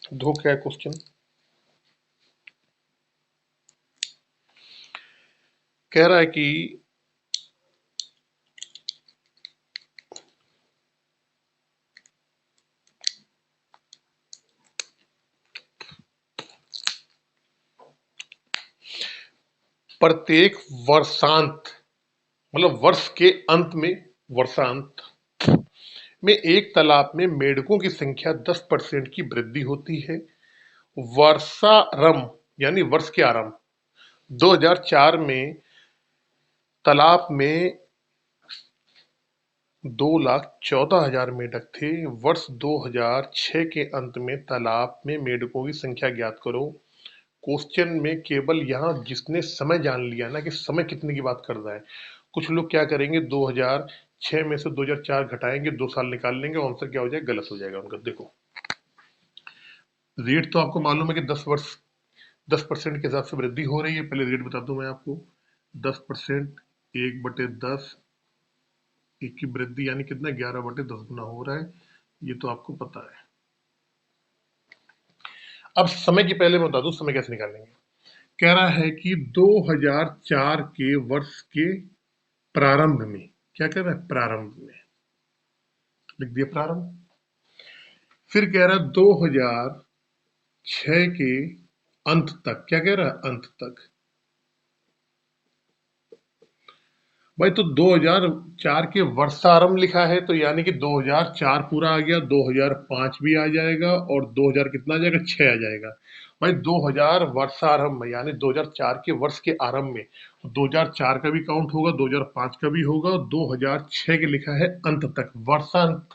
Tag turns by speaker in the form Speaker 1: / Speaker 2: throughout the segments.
Speaker 1: दो क्या है क्वेश्चन? कह रहा है कि प्रत्येक वर्षांत, मतलब वर्ष के अंत में, वर्षांत में एक तालाब में मेंढकों की संख्या 10% की वृद्धि होती है। वर्षारंभ यानी वर्ष के आरंभ 2004 में तालाब में 2,14,000 मेंढक थे। वर्ष 2006 के अंत में तालाब में मेंढकों की संख्या ज्ञात करो। क्वेश्चन में केवल यहाँ जिसने समय जान लिया ना कि समय कितने की बात कर रहा है, कुछ लोग क्या करेंगे 2006 में से 2004 घटाएंगे, 2 साल निकाल लेंगे, आंसर क्या हो जाएगा, गलत हो जाएगा उनका। देखो रेट तो आपको मालूम है कि 10% के हिसाब से वृद्धि हो रही है। पहले रेट बता दूं मैं आपको। 10% 1/10, एक की वृद्धि यानी कितना, 11/10 गुना हो रहा है। ये तो आपको पता है। अब समय की पहले मैं बता दूं समय कैसे निकालेंगे। कह रहा है कि 2004 के वर्ष के प्रारंभ में, क्या कह रहा है, प्रारंभ में लिख दिया प्रारंभ। फिर कह रहा है 2006 के अंत तक, क्या कह रहा है, अंत तक। भाई तो 2004 के वर्षारंभ लिखा है तो यानी कि 2004 पूरा आ गया, 2005 भी आ जाएगा और 2000 कितना आ जाएगा, 6 आ जाएगा। भाई 2000 वर्षारंभ यानी 2004 के वर्ष के आरंभ में 2004 का भी काउंट होगा, 2005 का भी होगा, और 2006 के लिखा है अंत तक, वर्षांत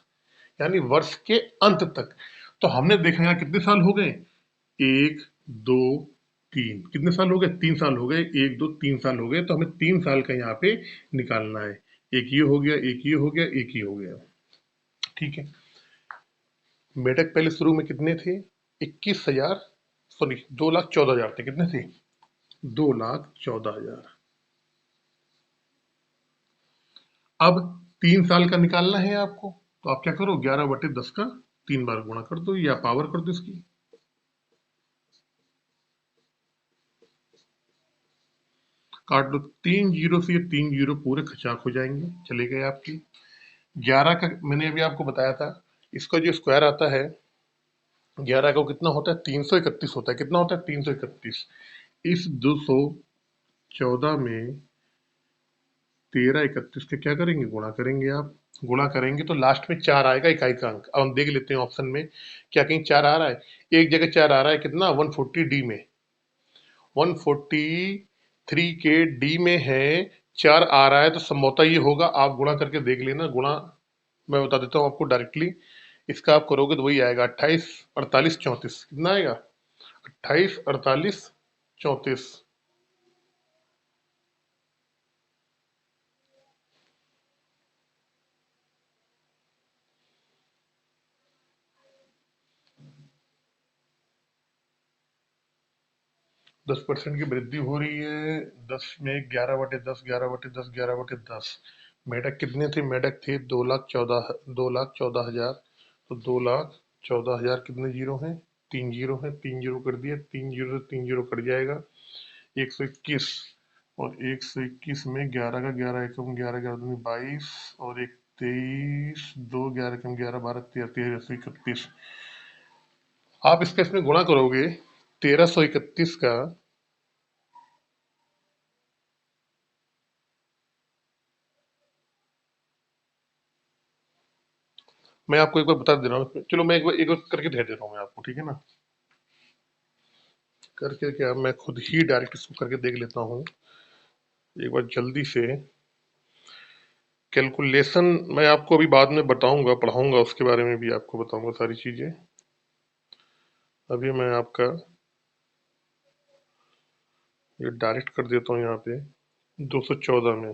Speaker 1: यानी वर्ष के अंत तक। तो हमने देखा यहाँ कितने साल हो गए, 1, 2, 3, कितने साल हो गए, 3 साल हो गए, 1, 2, 3 साल हो गए। तो हमें 3 साल का यहाँ पे निकालना है। एक ये हो गया, एक ये हो गया, एक ये हो गया। ठीक है। मेढक पहले शुरू में कितने थे, 21,000, सॉरी 2,14,000 थे। कितने थे, 2,14,000। अब 3 साल का निकालना है आपको, तो आप क्या करो, 11/10 का 3 बार गुणा कर दो या पावर कर दो इसकी। काट दो, 3 जीरो से ये 3 जीरो पूरे खचाक हो जाएंगे, चले गए आपकी। 11 का मैंने अभी आपको बताया था, इसका जो स्क्वायर आता है 11 का, वो कितना होता है, 331 होता है। कितना होता है, 331। इस 214 में 1331 के क्या करेंगे, गुणा करेंगे आप। गुणा करेंगे तो लास्ट में 4 आएगा, इकाई का अंक। अब हम देख लेते हैं ऑप्शन में क्या कहीं 4 आ रहा है। एक जगह 4 आ रहा है, कितना, 140 डी में, 143 के डी में है, 4 आ रहा है, तो संभवतः ये होगा। आप गुणा करके देख लेना। गुणा मैं बता देता हूँ आपको डायरेक्टली। इसका आप करोगे तो वही आएगा, 28, 48, 34। कितना आएगा, 28, 48, 34। 10% की वृद्धि हो रही है। 10 में 11/10, 11/10, 11/10। मेढक कितने थे, मेढक थे 2,14,000। तो 2,14,000 कितने जीरो हैं, 3 जीरो हैं, 3 जीरो कर दिया, 3 जीरो से 3 जीरो कट जाएगा, 121। और 121 में 11 का 11 एकम 11, 11 दूनी 22, और एक 23, 2, 11 एकम 11, 12, 13, 1331। आप इसका इसमें गुणा करोगे 1331 का। मैं आपको एक बार बता दे रहा हूँ, चलो मैं एक बार करके दे रहा हूँ मैं आपको, ठीक है ना। करके क्या, मैं खुद ही डायरेक्ट इसको करके देख लेता हूँ एक बार जल्दी से। कैलकुलेशन मैं आपको अभी बाद में बताऊंगा, पढ़ाऊंगा, उसके बारे में भी आपको बताऊंगा सारी चीजें। अभी मैं आपका ये डायरेक्ट कर देता हूँ यहाँ पे। 214 में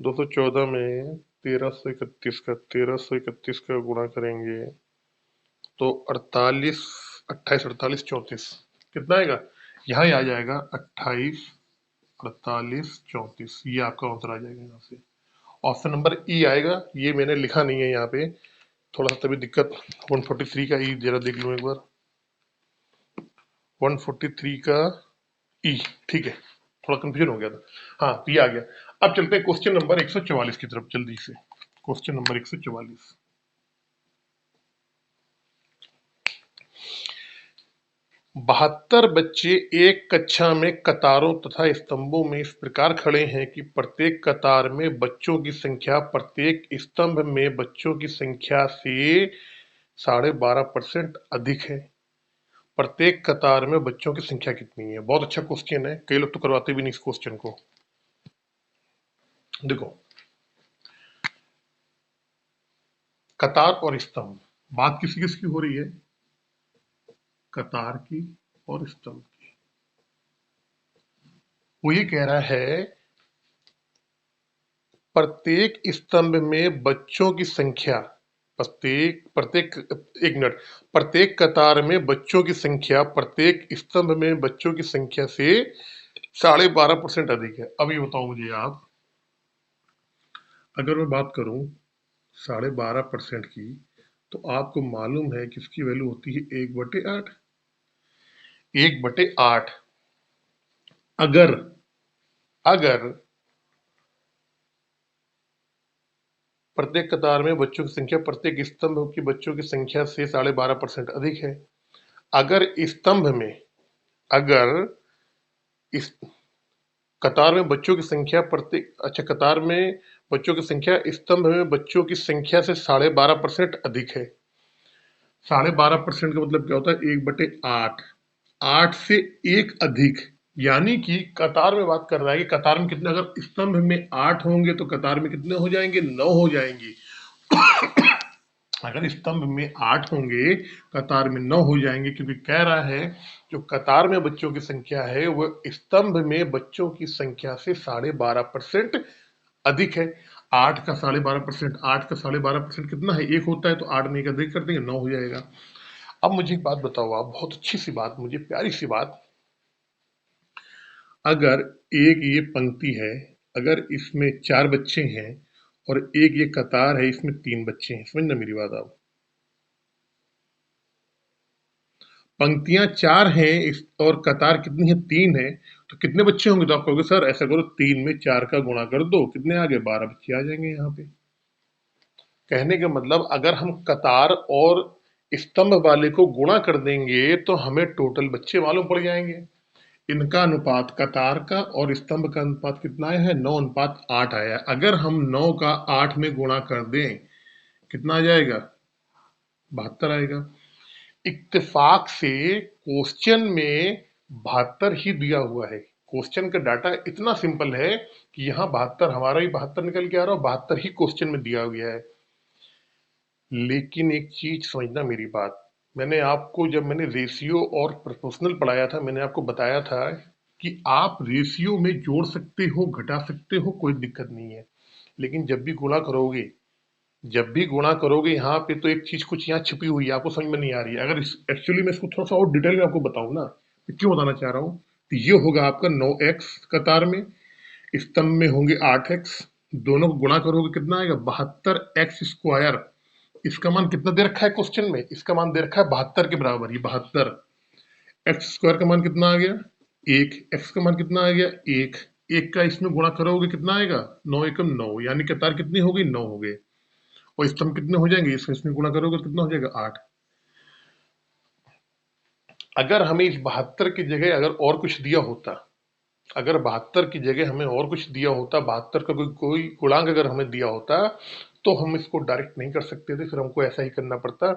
Speaker 1: 214 में 1331 का गुणा करेंगे तो 48, 28, 48, 34 कितना आएगा, यहाँ ही आ जाएगा, 28, 48, 34। ये आपका आंसर आ जाएगा यहाँ से। ऑप्शन नंबर ई आएगा। ये मैंने लिखा नहीं है यहाँ पे, थोड़ा सा तभी दिक्कत। 143 का ई जरा देख लो एक बार। 143 का ई, ठीक है, थोड़ा कंफ्यूजन हो गया था। हाँ, तो ये आ गया। अब चलते हैं क्वेश्चन नंबर 144 की तरफ जल्दी से। Question number 144। 72 बच्चे एक कक्षा में कतारों तथा स्तंभों में इस प्रकार खड़े हैं कि प्रत्येक कतार में बच्चों की संख्या प्रत्येक स्तंभ में बच्चों की संख्या से 12.5% अधिक है। प्रत्येक कतार में बच्चों की संख्या कितनी है? बहुत अच्छा क्वेश्चन है, कई लोग तो करवाते भी नहीं इस क्वेश्चन को। देखो, कतार और स्तंभ, बात किसी किसकी हो रही है? कतार की और स्तंभ की। वो ये कह रहा है प्रत्येक स्तंभ में बच्चों की संख्या, प्रत्येक प्रत्येक एक मिनट, प्रत्येक कतार में बच्चों की संख्या प्रत्येक स्तंभ में बच्चों की संख्या से 12.5% अधिक है। अब ये बताओ मुझे आप, अगर मैं बात करूं 12.5% की, तो आपको मालूम है कि इसकी वैल्यू होती है 1/8। 1/8। अगर अगर प्रत्येक कतार में बच्चों की संख्या प्रत्येक स्तंभ की बच्चों की संख्या से 12.5% अधिक है। अगर स्तंभ में, अगर इस कतार में बच्चों की संख्या प्रत्येक, अच्छा, कतार में बच्चों की संख्या स्तंभ में बच्चों की संख्या से 12.5% अधिक है। 12.5% का मतलब क्या होता है? 1/8। 8 से एक अधिक, यानी कि कतार में बात कर रहा है कि कतार में कितने, अगर स्तंभ में 8 होंगे तो कतार में कितने हो जाएंगे? 9 हो जाएंगे। अगर स्तंभ में 8 होंगे कतार में 9 हो जाएंगे, क्योंकि कह रहा है जो कतार में बच्चों की संख्या है वो स्तंभ में बच्चों की संख्या से 12.5% अधिक है। 8 का 12.5%, 8 का 12.5% कितना है? 1 होता है, तो 8 में एक अधिक कर देंगे, 9 हो जाएगा। अब मुझे एक बात बताओ आप, बहुत अच्छी सी बात, मुझे प्यारी सी बात। अगर एक ये पंक्ति है, अगर इसमें 4 बच्चे हैं और एक ये कतार है इसमें 3 बच्चे हैं, समझना मेरी बात आप। पंक्तियां 4 हैं और कतार कितनी है? 3 है, तो कितने बच्चे होंगे? तो आप कहोगे सर ऐसा करो, 3 में 4 का गुणा कर दो, कितने आ गए? 12 बच्चे आ जाएंगे यहाँ पे। कहने का मतलब अगर हम कतार और स्तंभ वाले को गुणा कर देंगे तो हमें टोटल बच्चे मालूम पड़ जाएंगे। इनका अनुपात, कतार का और स्तंभ का अनुपात कितना आया है? 9:8 आया है। अगर हम 9 का 8 में गुणा कर दें, कितना आ जाएगा? 72 आएगा। इत्तेफाक से क्वेश्चन में 72 ही दिया हुआ है। क्वेश्चन का डाटा इतना सिंपल है कि यहाँ 72, हमारा ही 72 निकल के आ रहा है, 72 ही क्वेश्चन में दिया गया है। लेकिन एक चीज समझना मेरी बात, मैंने आपको, जब मैंने रेशियो और प्रोपोर्शनल पढ़ाया था, मैंने आपको बताया था कि आप रेशियो में जोड़ सकते हो, घटा सकते हो, कोई दिक्कत नहीं है। लेकिन जब भी गुणा करोगे, जब भी गुणा करोगे यहाँ पे, तो एक चीज कुछ यहाँ छिपी हुई है, आपको समझ में नहीं आ रही है। अगर एक्चुअली मैं इसको थोड़ा सा और डिटेल में आपको बताऊं ना, तो क्यों बताना चाह रहा हूँ, तो ये होगा आपका 9x कतार में, स्तंभ में होंगे 8x, दोनों को गुणा करोगे कितना आएगा? 72x²। इसका मान कितना दे रखा है क्वेश्चन में? इसका मान दे रखा है 72 के बराबर, ये 72। x² का मान कितना आ गया? 1। x का मान कितना आ गया? 1। 1 का इसमें गुणा करोगे कितना आएगा? 9 एकम 9, यानी कतार कितनी हो गई? 9 हो गए। और स्तंभ कितने हो जाएंगे? इसमें गुणा करोगे कितना हो जाएगा? 8। अगर हमें इस 72 की जगह अगर और कुछ दिया होता, अगर 72 की जगह हमें और कुछ दिया होता, 72 का कोई कोई गुणांक अगर हमें दिया होता, तो हम इसको डायरेक्ट नहीं कर सकते थे, फिर हमको ऐसा ही करना पड़ता।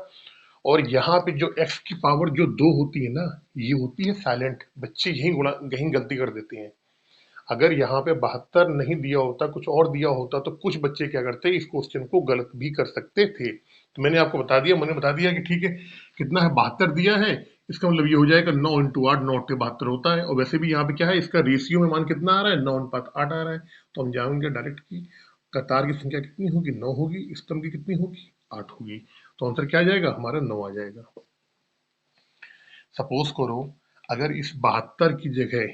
Speaker 1: और यहाँ पे जो x की पावर जो 2 होती है ना, ये होती है साइलेंट, बच्चे यही गुणा, यही गलती कर देते हैं। अगर यहाँ पे 72 नहीं दिया होता, कुछ और दिया होता, तो कुछ बच्चे क्या करते, इस क्वेश्चन को गलत भी कर सकते थे। तो मैंने आपको बता दिया, मैंने बता दिया कि ठीक है, कितना है? 72 दिया है, इसका मतलब ये हो जाएगा 9 × 8, 9×8 72 होता है। और वैसे भी यहाँ पे क्या है, इसका रेशियो में मान कितना आ रहा है? 9:8 आ रहा है। तो हम जाएंगे डायरेक्ट की कतार की संख्या कितनी होगी? 9 होगी। स्तंभ की कितनी होगी? 8 होगी। तो आंसर क्या आ जाएगा हमारा? 9 आ जाएगा। सपोज करो अगर इस 72 की जगह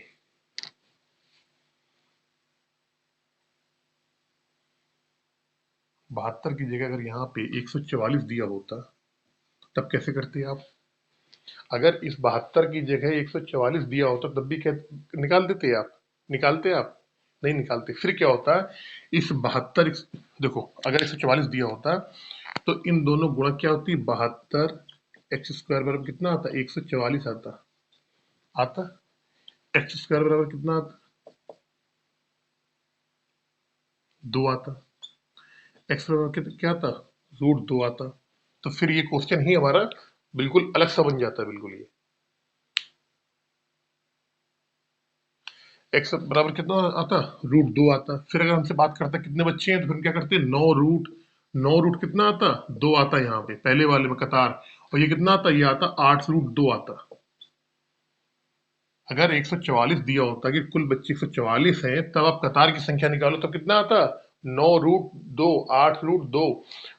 Speaker 1: 72 की जगह अगर यहाँ पे 144 दिया होता, तब कैसे करते आप? अगर इस 72 की जगह 144 दिया होता तब भी क्या निकाल देते आप? निकालते आप? नहीं निकालते। फिर क्या होता है, इस 72, देखो अगर 144 दिया होता तो इन दोनों गुणा क्या होती, 72 एक्स स्क्वायर बराबर कितना आता, 144 आता। आता एक्स स्क्वायर बराबर कितना आता, 2 आता। एक्स बराबर क्या आता, √2 आता। तो फिर ये क्वेश्चन ही हमारा बिल्कुल अलग सा बन जाता है, बिल्कुल ये एक्स बराबर कितना आता, √2 आता। फिर अगर हमसे बात करते हैं कितने बच्चे हैं, तो फिर हम क्या करते हैं, 9 रूट कितना आता, 2 आता यहाँ पे पहले वाले में कतार। और ये कितना आता, ये आता 8 √2 आता। अगर 144 दिया होता कि कुल बच्चे 144 हैं, तब आप कतार की संख्या निकालो तो कितना आता, 9 √2, 8 √2।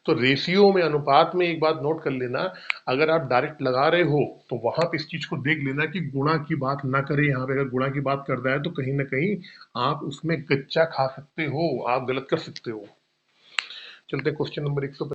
Speaker 1: तो रेशियो में, अनुपात में एक बात नोट कर लेना, अगर आप डायरेक्ट लगा रहे हो तो वहां पे इस चीज को देख लेना कि गुणा की बात ना करें। यहाँ पे अगर गुणा की बात कर रहा है तो कहीं ना कहीं आप उसमें गच्चा खा सकते हो, आप गलत कर सकते हो। चलते क्वेश्चन नंबर 100 पे।